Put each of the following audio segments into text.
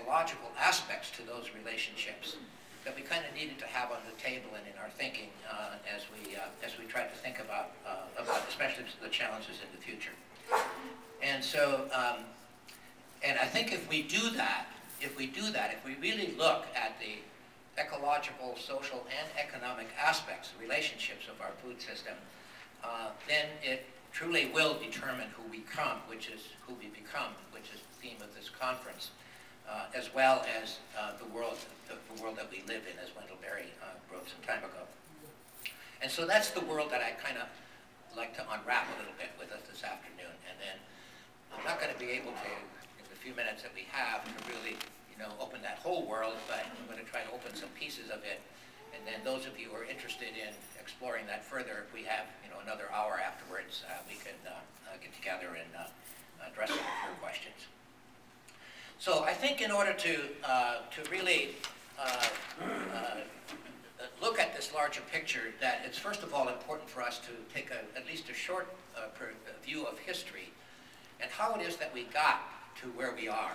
ecological aspects to those relationships that we kind of needed to have on the table and in our thinking as we try to think about especially the challenges in the future. And so, and I think if we do that, if we really look at the ecological, social, and economic aspects, relationships of our food system, then it truly will determine who we become, which is the theme of this conference, as well as the world that we live in, as Wendell Berry wrote some time ago. And so that's the world that I kind of like to unwrap a little bit with us this afternoon. And then I'm not going to be able to, in the few minutes that we have, to really, open that whole world, but I'm going to try to open some pieces of it. And then those of you who are interested in exploring that further, if we have, another hour afterwards, we can get together and address some of your questions. So I think in order to really look at this larger picture, that it's first of all important for us to take at least a short view of history and how it is that we got to where we are,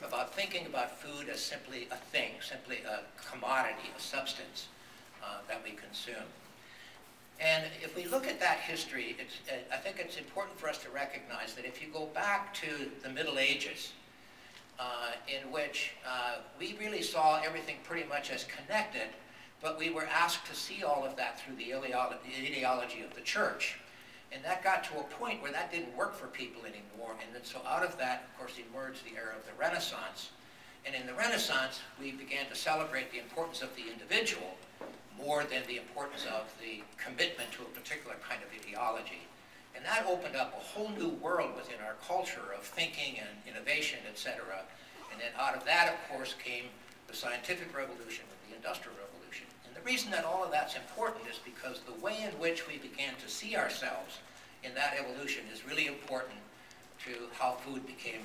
about thinking about food as simply a thing, simply a commodity, a substance that we consume. And if we look at that history, I think it's important for us to recognize that if you go back to the Middle Ages, in which we really saw everything pretty much as connected, but we were asked to see all of that through the ideology of the church. And that got to a point where that didn't work for people anymore. And then so out of that, of course, emerged the era of the Renaissance. And in the Renaissance, we began to celebrate the importance of the individual more than the importance of the commitment to a particular kind of ideology. And that opened up a whole new world within our culture of thinking and innovation, etc. And then out of that, of course, came the scientific revolution and the industrial revolution. And the reason that all of that's important is because the way in which we began to see ourselves in that evolution is really important to how food became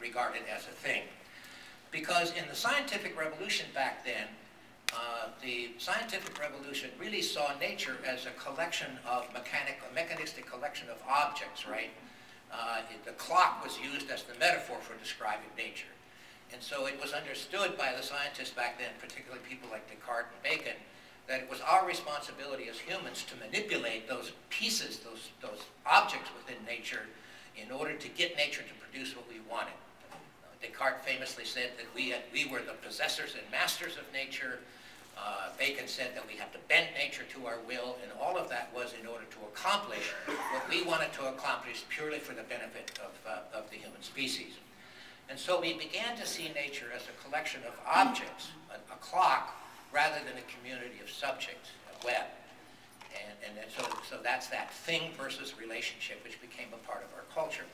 regarded as a thing. Because in the scientific revolution back then, the scientific revolution really saw nature as a collection of mechanistic collection of objects, right? The clock was used as the metaphor for describing nature. And so it was understood by the scientists back then, particularly people like Descartes and Bacon, that it was our responsibility as humans to manipulate those pieces, those objects within nature, in order to get nature to produce what we wanted. Descartes famously said that we were the possessors and masters of nature. Bacon said that we had to bend nature to our will, and all of that was in order to accomplish what we wanted to accomplish purely for the benefit of the human species. And so we began to see nature as a collection of objects, a clock, rather than a community of subjects, a web. And so that's that thing versus relationship, which became a part of our culture.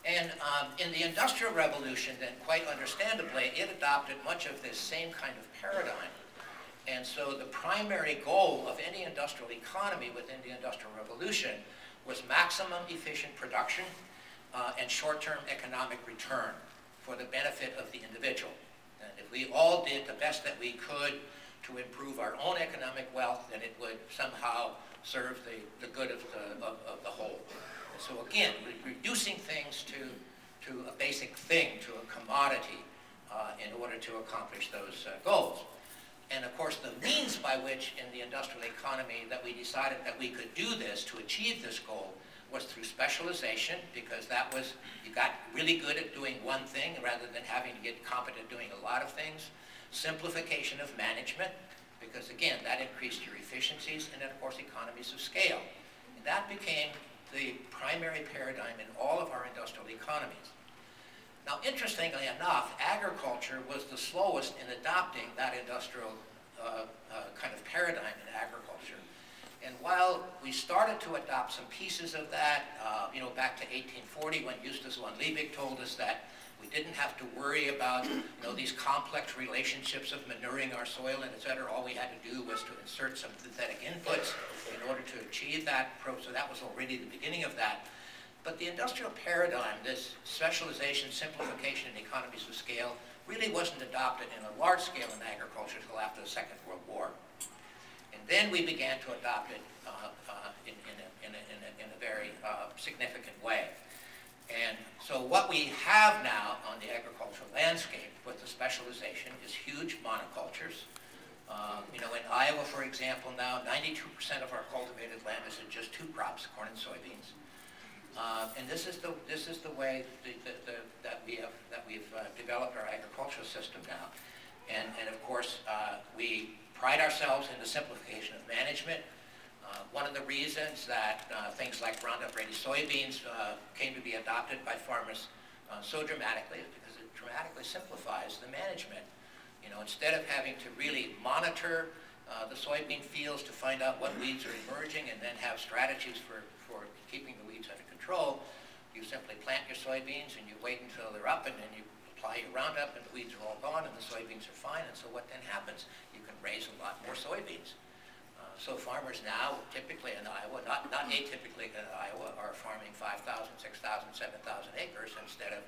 And in the Industrial Revolution, then, quite understandably, it adopted much of this same kind of paradigm. And so the primary goal of any industrial economy within the Industrial Revolution was maximum efficient production and short-term economic return for the benefit of the individual. And if we all did the best that we could to improve our own economic wealth, then it would somehow serve the good of the whole. And so again, reducing things to a basic thing, to a commodity, in order to accomplish those goals. And of course, the means by which in the industrial economy that we decided that we could do this to achieve this goal was through specialization, because that was, you got really good at doing one thing rather than having to get competent at doing a lot of things. Simplification of management, because again, that increased your efficiencies, and then of course economies of scale. And that became the primary paradigm in all of our industrial economies. Now, interestingly enough, agriculture was the slowest in adopting that industrial kind of paradigm in agriculture. And while we started to adopt some pieces of that, back to 1840 when Justus von Liebig told us that we didn't have to worry about these complex relationships of manuring our soil and et cetera. All we had to do was to insert some synthetic inputs in order to achieve that. So that was already the beginning of that. But the industrial paradigm, this specialization, simplification, and economies of scale, really wasn't adopted in a large scale in agriculture until after the Second World War. And then we began to adopt it in a very significant way. And so what we have now on the agricultural landscape with the specialization is huge monocultures. You know, in Iowa, for example, now 92% of our cultivated land is in just two crops, corn and soybeans. And this is the way that we've developed our agricultural system now. And of course, we pride ourselves in the simplification of management. One of the reasons that things like Roundup Ready soybeans came to be adopted by farmers so dramatically is because it dramatically simplifies the management. You know, instead of having to really monitor the soybean fields to find out what weeds are emerging and then have strategies for keeping the weeds under control, you simply plant your soybeans and you wait until they're up and then you apply your Roundup and the weeds are all gone and the soybeans are fine. And so what then happens? You can raise a lot more soybeans. So farmers now, typically in Iowa, not atypically in Iowa, are farming 5,000, 6,000, 7,000 acres instead of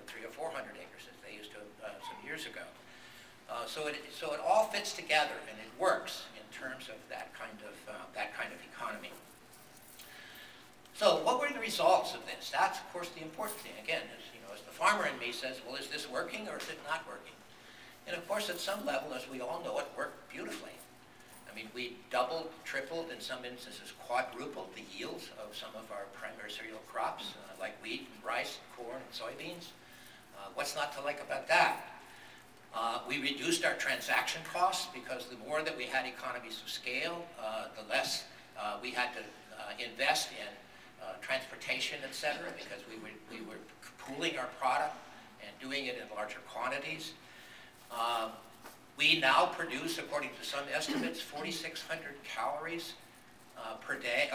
300 or 400 acres as they used to some years ago. So it all fits together and it works in terms of that kind of economy. So what were the results of this? That's of course the important thing. Again, as the farmer in me says, well, is this working or is it not working? And of course, at some level, as we all know, it worked beautifully. I mean, we doubled, tripled, in some instances quadrupled the yields of some of our primary cereal crops, like wheat, and rice, corn, and soybeans. What's not to like about that? We reduced our transaction costs because the more that we had economies of scale, the less we had to invest in transportation, etc., because we were pooling our product and doing it in larger quantities. We now produce, according to some estimates, 4,600 calories per day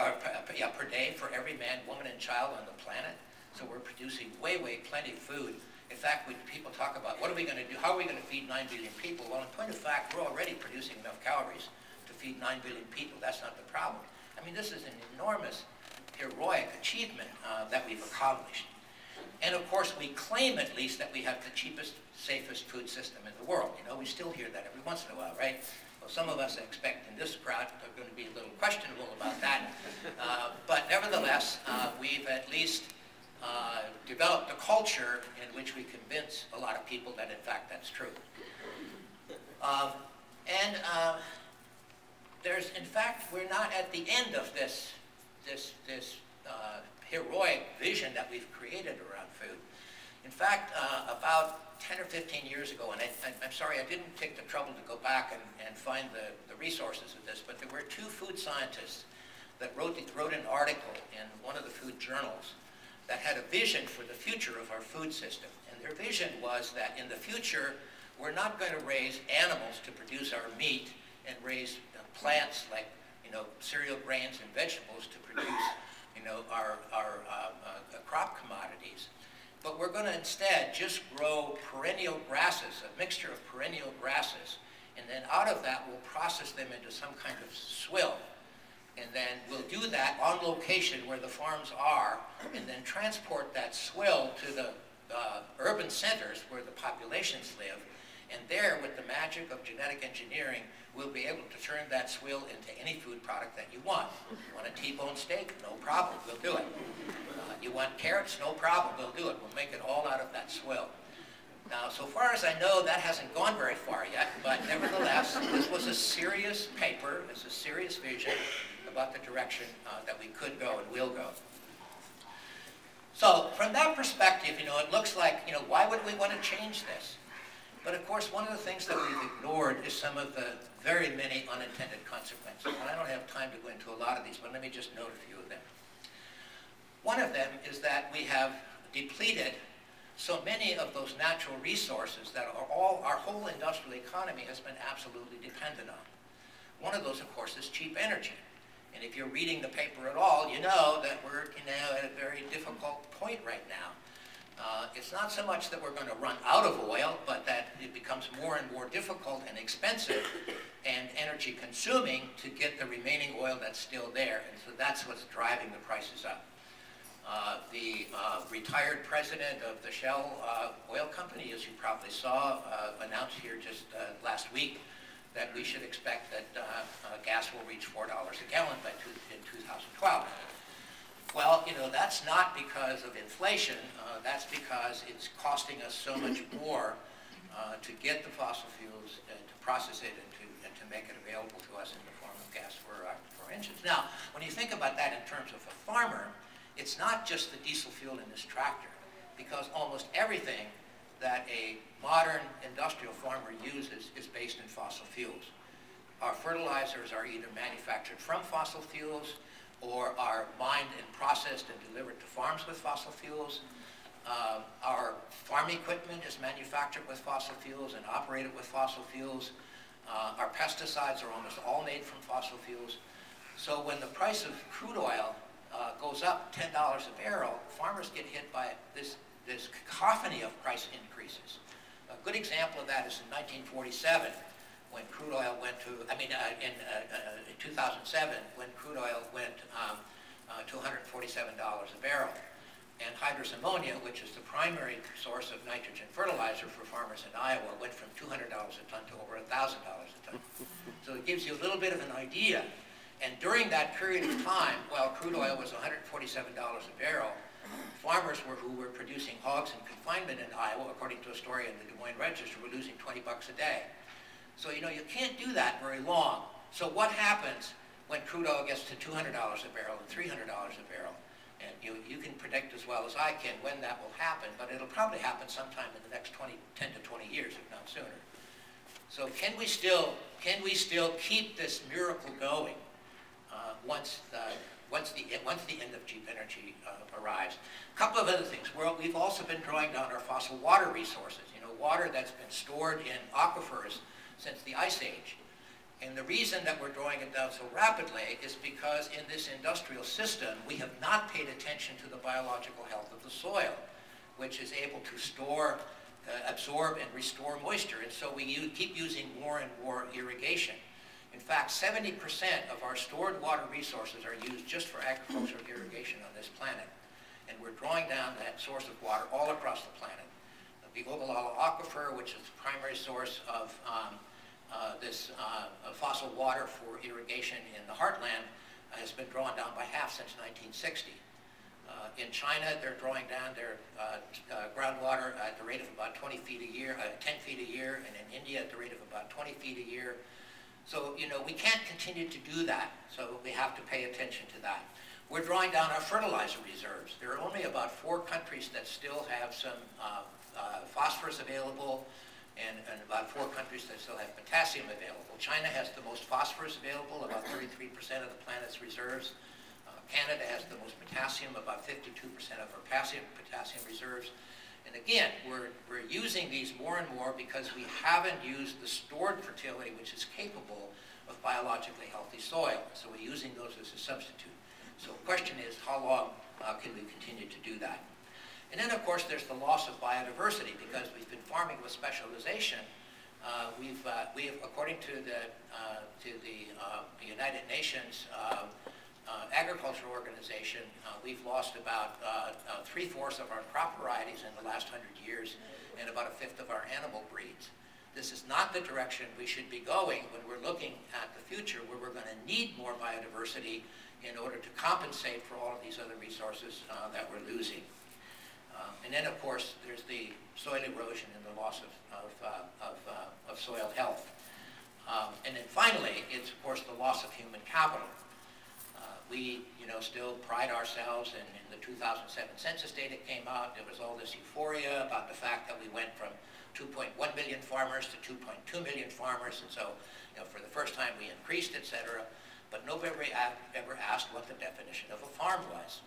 for every man, woman, and child on the planet. So we're producing way plenty of food. In fact, when people talk about what are we going to do, how are we going to feed 9 billion people? Well, in point of fact, we're already producing enough calories to feed 9 billion people. That's not the problem. I mean, this is an enormous, heroic achievement that we've accomplished. And of course, we claim at least that we have the cheapest, safest food system in the world. You know, we still hear that every once in a while, right? Well, some of us, I expect, in this crowd are going to be a little questionable about that. But nevertheless, we've at least developed a culture in which we convince a lot of people that, in fact, that's true. There's, in fact, we're not at the end of this heroic vision that we've created around food. In fact, about 10 or 15 years ago, and I'm sorry I didn't take the trouble to go back and find the resources of this, but there were two food scientists that wrote an article in one of the food journals that had a vision for the future of our food system. And their vision was that in the future, we're not going to raise animals to produce our meat and raise plants like cereal grains and vegetables to produce our crop commodities. But we're going to instead just grow perennial grasses, a mixture of perennial grasses, and then out of that we'll process them into some kind of swill. And then we'll do that on location where the farms are, and then transport that swill to the urban centers where the populations live. And there, with the magic of genetic engineering, we'll be able to turn that swill into any food product that you want. You want a T-bone steak? No problem, we'll do it. You want carrots? No problem, we'll do it. We'll make it all out of that swill. Now, so far as I know, that hasn't gone very far yet, but nevertheless, this was a serious paper, it's a serious vision about the direction that we could go and will go. So, from that perspective, it looks like, why would we want to change this? But of course, one of the things that we've ignored is some of the very many unintended consequences. And I don't have time to go into a lot of these, but let me just note a few of them. One of them is that we have depleted so many of those natural resources that our whole industrial economy has been absolutely dependent on. One of those, of course, is cheap energy. And if you're reading the paper at all, you know that we're at a very difficult point right now. It's not so much that we're going to run out of oil, but that it becomes more and more difficult and expensive and energy consuming to get the remaining oil that's still there. And so that's what's driving the prices up. The retired president of the Shell oil company, as you probably saw, announced here just last week that we should expect that gas will reach $4 a gallon in 2012. Well, that's not because of inflation. That's because it's costing us so much more to get the fossil fuels, to process it, and to make it available to us in the form of gas for engines. Now, when you think about that in terms of a farmer, it's not just the diesel fuel in this tractor, because almost everything that a modern industrial farmer uses is based in fossil fuels. Our fertilizers are either manufactured from fossil fuels or are mined and processed and delivered to farms with fossil fuels. Our farm equipment is manufactured with fossil fuels and operated with fossil fuels. Our pesticides are almost all made from fossil fuels. So when the price of crude oil goes up $10 a barrel, farmers get hit by this cacophony of price increases. A good example of that is in 1947, when crude oil went to, in 2007, when crude oil went to $147 a barrel. And hydrous ammonia, which is the primary source of nitrogen fertilizer for farmers in Iowa, went from $200 a ton to over $1,000 a ton. So it gives you a little bit of an idea. And during that period of time, while crude oil was $147 a barrel, farmers who were producing hogs in confinement in Iowa, according to a story in the Des Moines Register, were losing 20 bucks a day. So, you know, you can't do that very long. So what happens when crude oil gets to $200 a barrel and $300 a barrel? And you can predict as well as I can when that will happen, but it'll probably happen sometime in the next 10 to 20 years, if not sooner. So can we still keep this miracle going once the end of cheap energy arrives? A couple of other things. We've also been drawing down our fossil water resources. You know, water that's been stored in aquifers since the Ice Age. And the reason that we're drawing it down so rapidly is because in this industrial system, we have not paid attention to the biological health of the soil, which is able to store, absorb, and restore moisture. And so we keep using more and more irrigation. In fact, 70% of our stored water resources are used just for agricultural irrigation on this planet. And we're drawing down that source of water all across the planet. The Ogallala Aquifer, which is the primary source of this fossil water for irrigation in the heartland, has been drawn down by half since 1960. In China, they're drawing down their groundwater at the rate of about 10 feet a year, and in India at the rate of about 20 feet a year. So, you know, we can't continue to do that, so we have to pay attention to that. We're drawing down our fertilizer reserves. There are only about 4 countries that still have some phosphorus available, and about 4 countries that still have potassium available. China has the most phosphorus available, about 33% of the planet's reserves. Canada has the most potassium, about 52% of our potassium reserves. And again, we're using these more and more because we haven't used the stored fertility, which is capable of biologically healthy soil. So we're using those as a substitute. So the question is, how long can we continue to do that? And then, of course, there's the loss of biodiversity, because we've been farming with specialization. We've according to the United Nations Agriculture Organization, we've lost about 3/4 of our crop varieties in the last 100 years, and about 1/5 of our animal breeds. This is not the direction we should be going when we're looking at the future, where we're going to need more biodiversity in order to compensate for all of these other resources that we're losing. And then, of course, there's the soil erosion and the loss of soil health. And then finally, it's, of course, the loss of human capital. We, you know, still pride ourselves, and in the 2007 census data came out, there was all this euphoria about the fact that we went from 2.1 million farmers to 2.2 million farmers, and so, you know, for the first time we increased, etc. But nobody ever asked what the definition of a farm was.